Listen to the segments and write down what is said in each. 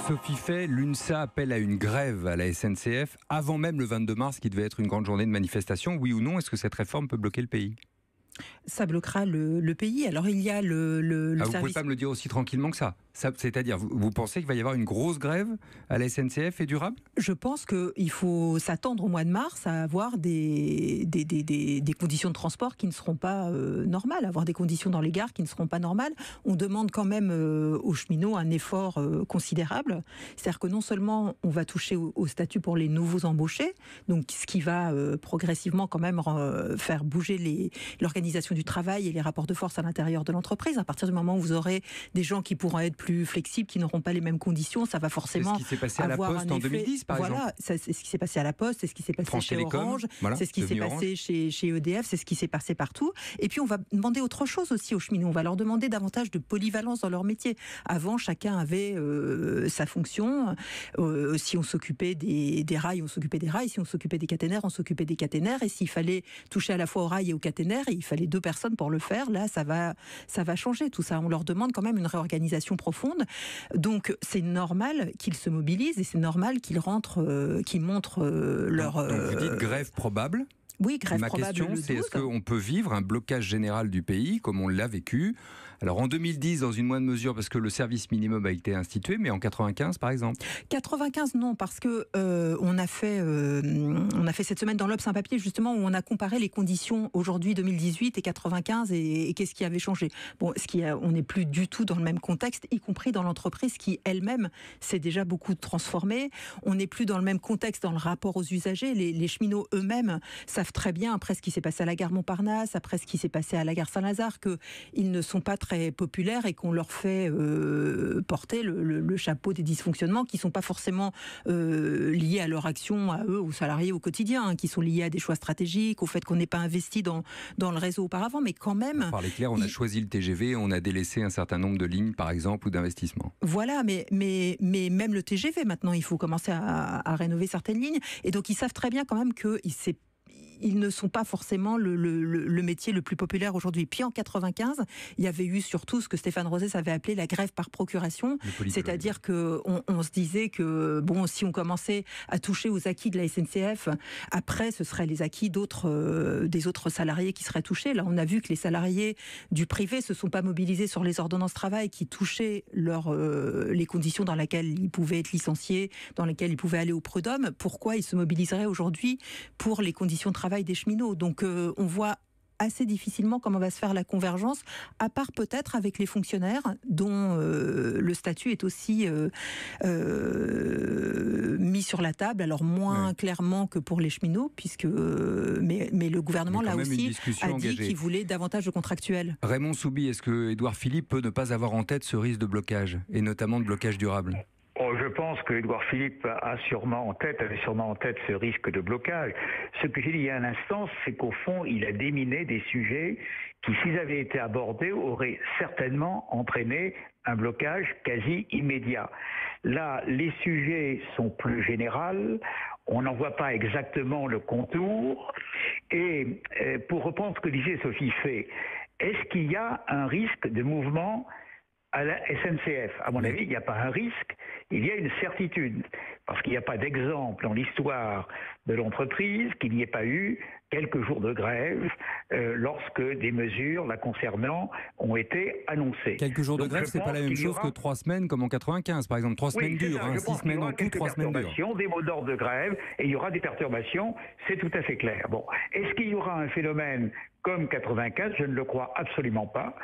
Sophie Fay, l'UNSA appelle à une grève à la SNCF avant même le 22 mars qui devait être une grande journée de manifestation. Oui ou non, est-ce que cette réforme peut bloquer le pays ? Ça bloquera le pays. Alors il y a le Vous ne service... pouvez pas me le dire aussi tranquillement que ça. C'est-à-dire, vous pensez qu'il va y avoir une grosse grève à la SNCF et durable ? Je pense qu'il faut s'attendre au mois de mars à avoir des conditions de transport qui ne seront pas normales, avoir des conditions dans les gares qui ne seront pas normales. On demande quand même aux cheminots un effort considérable. C'est-à-dire que non seulement on va toucher au statut pour les nouveaux embauchés, donc ce qui va progressivement quand même faire bouger l'organisation du travail et les rapports de force à l'intérieur de l'entreprise. À partir du moment où vous aurez des gens qui pourront être plus flexibles, qui n'auront pas les mêmes conditions, ça va forcément avoir un effet. C'est ce qui s'est passé à la Poste en 2010, par exemple. Voilà, c'est ce qui s'est passé à la Poste, c'est ce qui s'est passé chez Orange, c'est ce qui s'est passé chez EDF, c'est ce qui s'est passé partout. Et puis on va demander autre chose aussi aux cheminots. On va leur demander davantage de polyvalence dans leur métier. Avant, chacun avait sa fonction. Si on s'occupait des rails, on s'occupait des rails. Si on s'occupait des caténaires, on s'occupait des caténaires. Et s'il fallait toucher à la fois aux rails et aux caténaires, il fallait 2 personnes pour le faire. Là, ça va changer tout ça. On leur demande quand même une réorganisation profonde. Donc, c'est normal qu'ils se mobilisent et c'est normal qu'ils montrent leur... Donc, vous dites grève probable ? Oui, grève Ma probable. question, c'est est-ce qu'on peut vivre un blocage général du pays comme on l'a vécu ? Alors en 2010, dans une moindre mesure, parce que le service minimum a été institué, mais en 95 par exemple ? 95 non, parce que on a fait cette semaine dans l'Obs un papier justement où on a comparé les conditions aujourd'hui 2018 et 95 et qu'est-ce qui avait changé. Bon, on n'est plus du tout dans le même contexte, y compris dans l'entreprise qui elle-même s'est déjà beaucoup transformée. On n'est plus dans le même contexte dans le rapport aux usagers. Les cheminots eux-mêmes savent très bien, après ce qui s'est passé à la gare Montparnasse, après ce qui s'est passé à la gare Saint-Lazare, qu'ils ne sont pas très populaires et qu'on leur fait porter le chapeau des dysfonctionnements qui ne sont pas forcément liés à leur action, à eux, aux salariés au quotidien, hein, qui sont liés à des choix stratégiques, au fait qu'on n'ait pas investi dans le réseau auparavant, mais quand même... Pour parler clair, on a choisi le TGV, on a délaissé un certain nombre de lignes, par exemple, ou d'investissements. Voilà, mais même le TGV, maintenant, il faut commencer à rénover certaines lignes. Et donc, ils savent très bien quand même qu'ils ne sont pas forcément le métier le plus populaire aujourd'hui. Puis en 95, il y avait eu surtout ce que Stéphane Rosès avait appelé la grève par procuration, c'est-à-dire qu'on se disait que bon, si on commençait à toucher aux acquis de la SNCF, après ce seraient les acquis des autres salariés qui seraient touchés. Là, on a vu que les salariés du privé se sont pas mobilisés sur les ordonnances travail qui touchaient les conditions dans lesquelles ils pouvaient être licenciés, dans lesquelles ils pouvaient aller au prud'homme. Pourquoi ils se mobiliseraient aujourd'hui pour les conditions de travail des cheminots? Donc on voit assez difficilement comment va se faire la convergence, à part peut-être avec les fonctionnaires dont le statut est aussi mis sur la table, alors moins clairement que pour les cheminots, mais le gouvernement là aussi a dit qu'il voulait davantage de contractuels. Raymond Soubi, est-ce que Édouard Philippe peut ne pas avoir en tête ce risque de blocage, et notamment de blocage durable ? Je pense que Édouard Philippe avait sûrement en tête ce risque de blocage. Ce que j'ai dit il y a un instant, c'est qu'au fond, il a déminé des sujets qui, s'ils avaient été abordés, auraient certainement entraîné un blocage quasi immédiat. Là, les sujets sont plus généraux, on n'en voit pas exactement le contour. Et pour reprendre ce que disait Sophie Fay, est-ce qu'il y a un risque de mouvement à la SNCF? À mon avis, il n'y a pas un risque, il y a une certitude. Parce qu'il n'y a pas d'exemple dans l'histoire de l'entreprise qu'il n'y ait pas eu quelques jours de grève lorsque des mesures la concernant ont été annoncées. Quelques jours de grève, c'est pas la même chose que 3 semaines comme en 95, par exemple. 3 semaines dures, 6 semaines en tout, 3 semaines dures. Des mots d'ordre de grève, et il y aura des perturbations, c'est tout à fait clair. Bon, est-ce qu'il y aura un phénomène comme 95, je ne le crois absolument pas,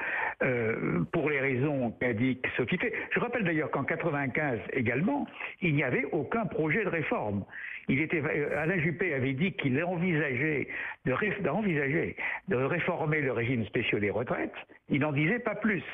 pour les raisons qu'a dit Sophie Fay. Je rappelle d'ailleurs qu'en 95 également, il n'y avait aucun projet de réforme. Alain Juppé avait dit qu'il envisageait de réformer le régime spécial des retraites. Il n'en disait pas plus.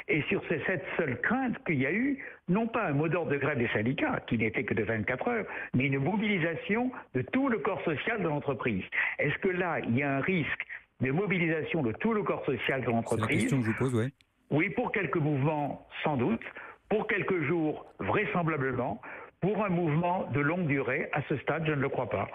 Et sur cette seule crainte qu'il y a eu, non pas un mot d'ordre de grève des syndicats, qui n'était que de 24 heures, mais une mobilisation de tout le corps social de l'entreprise. Est-ce que là, il y a un risque de mobilisation de tout le corps social de l'entreprise? C'est la question que je vous pose, oui. Oui, pour quelques mouvements, sans doute. Pour quelques jours, vraisemblablement. Pour un mouvement de longue durée, à ce stade, je ne le crois pas.